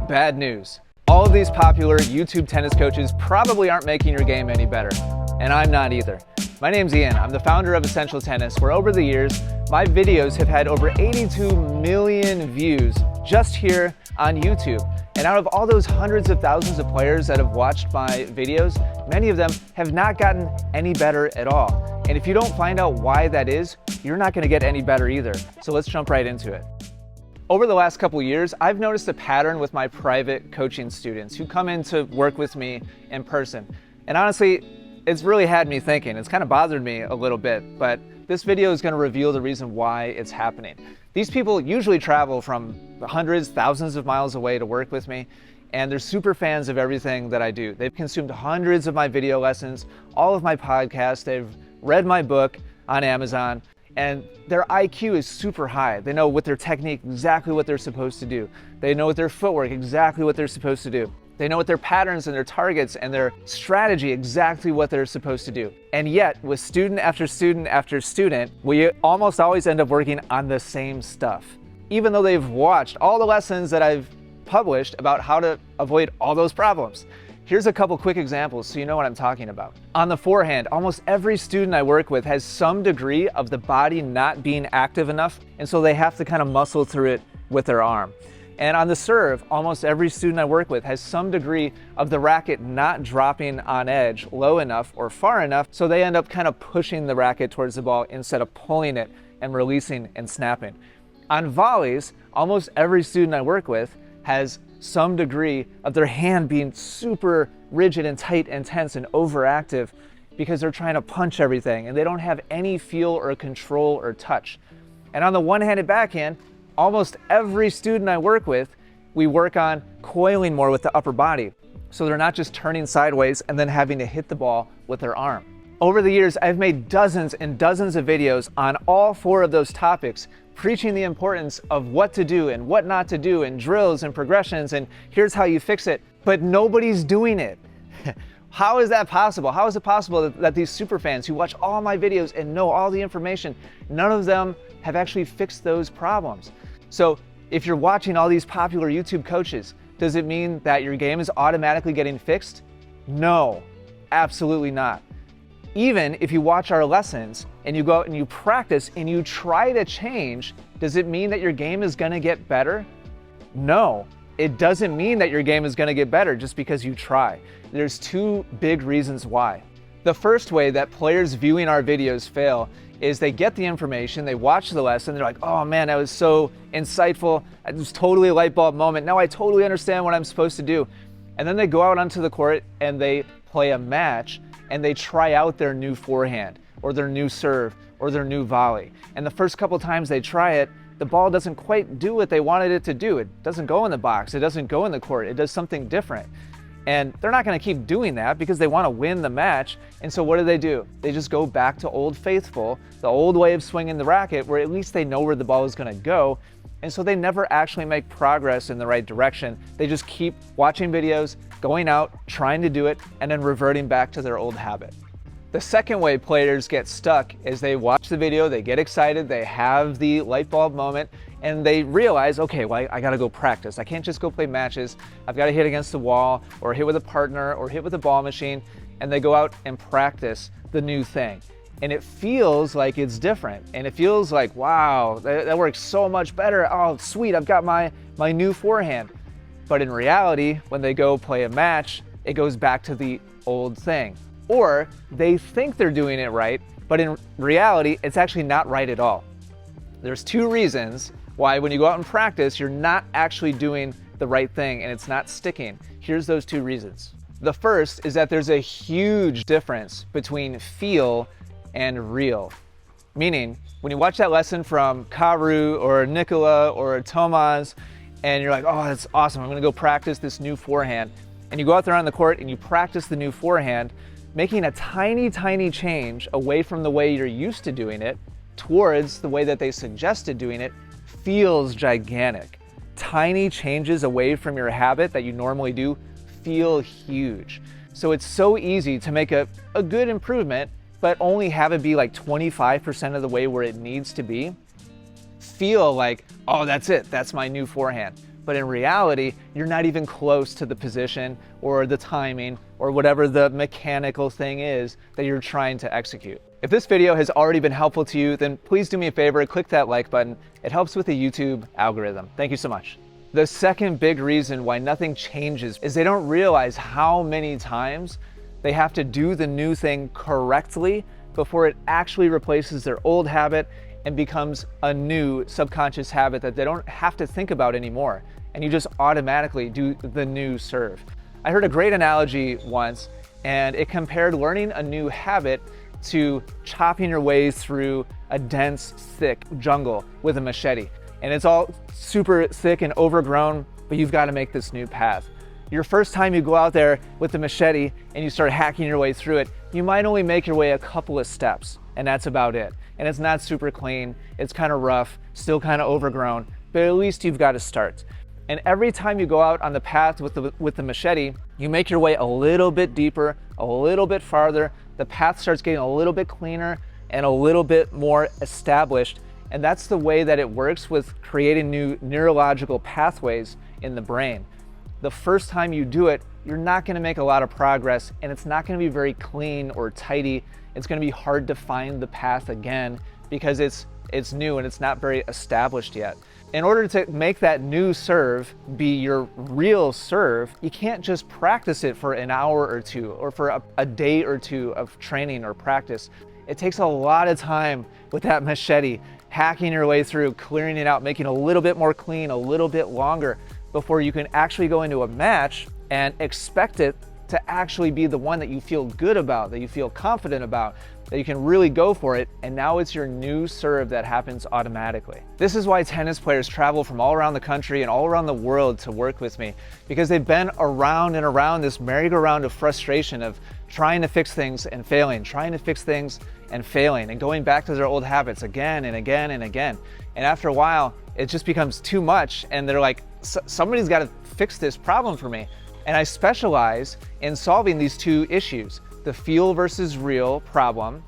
Bad news. All of these popular YouTube tennis coaches probably aren't making your game any better, and I'm not either. My name's Ian. I'm the founder of Essential Tennis, where over the years, my videos have had over 82 million views just here on YouTube. And out of all those hundreds of thousands of players that have watched my videos, many of them have not gotten any better at all. And if you don't find out why that is, you're not going to get any better either. So let's jump right into it. Over the last couple years, I've noticed a pattern with my private coaching students who come in to work with me in person. And honestly, it's really had me thinking. It's kind of bothered me a little bit, but this video is going to reveal the reason why it's happening. These people usually travel from hundreds, thousands of miles away to work with me, and they're super fans of everything that I do. They've consumed hundreds of my video lessons, all of my podcasts, they've read my book on Amazon, and their IQ is super high. They know with their technique exactly what they're supposed to do. They know with their footwork exactly what they're supposed to do. They know with their patterns and their targets and their strategy exactly what they're supposed to do. And yet, with student after student after student, we almost always end up working on the same stuff. Even though they've watched all the lessons that I've published about how to avoid all those problems. Here's a couple quick examples so you know what I'm talking about. On the forehand, almost every student I work with has some degree of the body not being active enough, and so they have to kind of muscle through it with their arm. And on the serve, almost every student I work with has some degree of the racket not dropping on edge low enough or far enough, so they end up kind of pushing the racket towards the ball instead of pulling it and releasing and snapping. On volleys, almost every student I work with has some degree of their hand being super rigid and tight and tense and overactive because they're trying to punch everything and they don't have any feel or control or touch. And on the one-handed backhand, almost every student I work with, we work on coiling more with the upper body. So they're not just turning sideways and then having to hit the ball with their arm. Over the years, I've made dozens and dozens of videos on all four of those topics, preaching the importance of what to do and what not to do and drills and progressions and here's how you fix it, but nobody's doing it. How is that possible? How is it possible that these super fans who watch all my videos and know all the information, none of them have actually fixed those problems? So if you're watching all these popular YouTube coaches, does it mean that your game is automatically getting fixed? No, absolutely not. Even if you watch our lessons and you go out and you practice and you try to change, does it mean that your game is going to get better? No, it doesn't mean that your game is going to get better just because you try. There's two big reasons why. The first way that players viewing our videos fail is they get the information, they watch the lesson, they're like, oh man, that was so insightful. It was totally a light bulb moment. Now I totally understand what I'm supposed to do. And then they go out onto the court and they play a match and they try out their new forehand or their new serve or their new volley. And the first couple times they try it, the ball doesn't quite do what they wanted it to do. It doesn't go in the box, it doesn't go in the court, it does something different. And they're not going to keep doing that because they want to win the match. And so what do? They just go back to Old Faithful, the old way of swinging the racket, where at least they know where the ball is going to go. And so they never actually make progress in the right direction. They just keep watching videos, going out, trying to do it, and then reverting back to their old habit. The second way players get stuck is they watch the video, they get excited, they have the light bulb moment, and they realize, okay, well, I gotta go practice. I can't just go play matches. I've gotta hit against the wall, or hit with a partner, or hit with a ball machine, and they go out and practice the new thing. And it feels like it's different, and it feels like, wow, that works so much better. Oh, sweet, I've got my new forehand. But in reality, when they go play a match, it goes back to the old thing. Or they think they're doing it right, but in reality, it's actually not right at all. There's two reasons why when you go out and practice, you're not actually doing the right thing and it's not sticking. Here's those two reasons. The first is that there's a huge difference between feel and real. Meaning, when you watch that lesson from Karu or Nicola or Tomas, and you're like, oh, that's awesome, I'm gonna go practice this new forehand. And you go out there on the court and you practice the new forehand, making a tiny, tiny change away from the way you're used to doing it towards the way that they suggested doing it feels gigantic. Tiny changes away from your habit that you normally do feel huge. So it's so easy to make a good improvement, but only have it be like 25% of the way where it needs to be. Feel like, oh, that's it, that's my new forehand. but in reality, you're not even close to the position or the timing or whatever the mechanical thing is that you're trying to execute. If this video has already been helpful to you, then please do me a favor, click that like button. It helps with the YouTube algorithm. Thank you so much. The second big reason why nothing changes is they don't realize how many times they have to do the new thing correctly before it actually replaces their old habit and becomes a new subconscious habit that they don't have to think about anymore. And you just automatically do the new serve. I heard a great analogy once, and it compared learning a new habit to chopping your way through a dense, thick jungle with a machete. And it's all super thick and overgrown, but you've got to make this new path. Your first time you go out there with the machete and you start hacking your way through it, you might only make your way a couple of steps, and that's about it. And it's not super clean, it's kind of rough, still kind of overgrown, but at least you've got to start. And every time you go out on the path with the machete, you make your way a little bit deeper, a little bit farther, the path starts getting a little bit cleaner and a little bit more established. And that's the way that it works with creating new neurological pathways in the brain. The first time you do it, you're not going to make a lot of progress, and it's not going to be very clean or tidy. It's going to be hard to find the path again because it's new and it's not very established yet. In order to make that new serve be your real serve, you can't just practice it for an hour or two or for a day or two of training or practice. It takes a lot of time with that machete, hacking your way through, clearing it out, making it a little bit more clean, a little bit longer, before you can actually go into a match and expect it to actually be the one that you feel good about, that you feel confident about, that you can really go for it, and now it's your new serve that happens automatically. This is why tennis players travel from all around the country and all around the world to work with me, because they've been around and around this merry-go-round of frustration of trying to fix things and failing, trying to fix things and failing, and going back to their old habits again and again and again. And after a while, it just becomes too much, and they're like, somebody's got to fix this problem for me. And I specialize in solving these two issues, the feel versus real problem,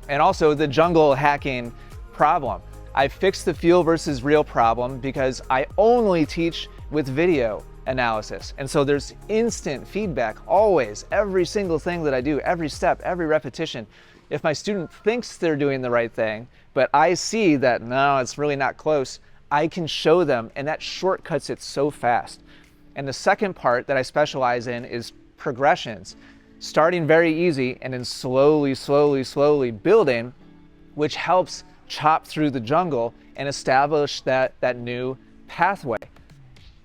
and also the jungle hacking problem. I fix the feel versus real problem because I only teach with video analysis. And so there's instant feedback always, every single thing that I do, every step, every repetition. If my student thinks they're doing the right thing, but I see that no, it's really not close, I can show them, and that shortcuts it so fast. And the second part that I specialize in is progressions, starting very easy and then slowly building, which helps chop through the jungle and establish that new pathway.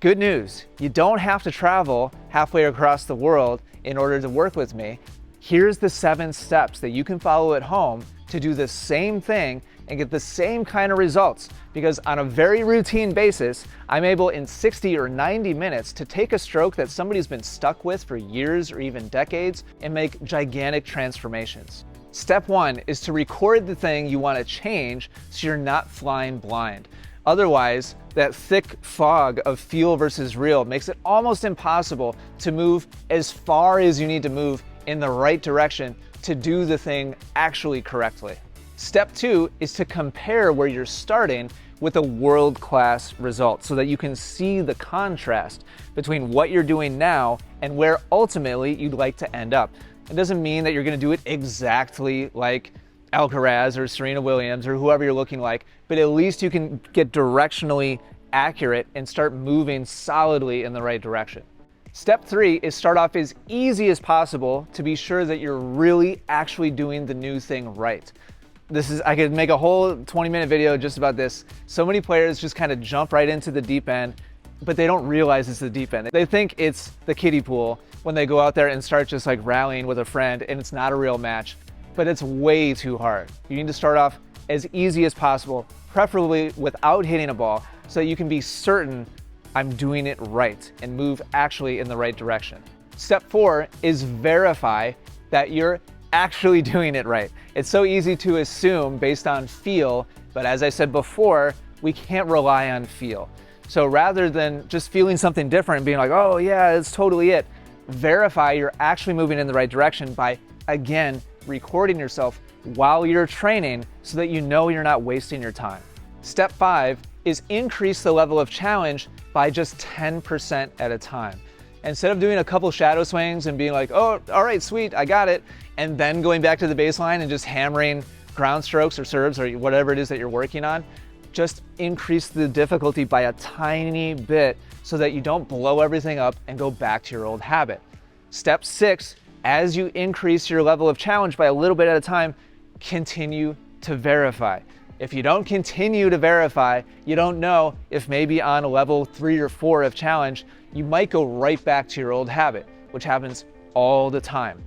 Good news, you don't have to travel halfway across the world in order to work with me. Here's the 7 steps that you can follow at home to do the same thing and get the same kind of results, because on a very routine basis, I'm able in 60 or 90 minutes to take a stroke that somebody's been stuck with for years or even decades and make gigantic transformations. Step 1 is to record the thing you want to change so you're not flying blind. Otherwise, that thick fog of feel versus real makes it almost impossible to move as far as you need to move in the right direction to do the thing actually correctly. Step 2 is to compare where you're starting with a world-class result so that you can see the contrast between what you're doing now and where ultimately you'd like to end up. It doesn't mean that you're going to do it exactly like Alcaraz or Serena Williams or whoever you're looking like, but at least you can get directionally accurate and start moving solidly in the right direction. Step 3 is start off as easy as possible to be sure that you're really actually doing the new thing right. I could make a whole 20-minute video just about this. So many players just kind of jump right into the deep end, but they don't realize it's the deep end. They think it's the kiddie pool when they go out there and start just like rallying with a friend, and it's not a real match, but it's way too hard. You need to start off as easy as possible, preferably without hitting a ball, so that you can be certain I'm doing it right and move actually in the right direction. Step 4 is verify that you're actually doing it right. It's so easy to assume based on feel, but as I said before, we can't rely on feel. So rather than just feeling something different and being like, oh yeah, it's totally it, verify you're actually moving in the right direction by, again, recording yourself while you're training so that you know you're not wasting your time. Step 5 is increase the level of challenge by just 10% at a time. Instead of doing a couple shadow swings and being like, oh, all right, sweet, I got it, and then going back to the baseline and just hammering ground strokes or serves or whatever it is that you're working on, just increase the difficulty by a tiny bit so that you don't blow everything up and go back to your old habit. Step 6, as you increase your level of challenge by a little bit at a time, continue to verify. If you don't continue to verify, you don't know if maybe on a level 3 or 4 of challenge, you might go right back to your old habit, which happens all the time.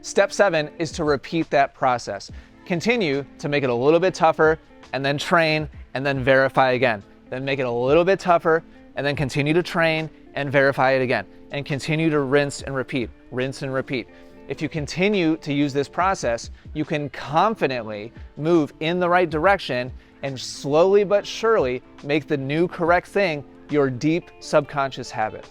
Step 7 is to repeat that process. Continue to make it a little bit tougher and then train and then verify again. Then make it a little bit tougher and then continue to train and verify it again. And continue to rinse and repeat, rinse and repeat. If you continue to use this process, you can confidently move in the right direction and slowly but surely make the new correct thing your deep subconscious habit.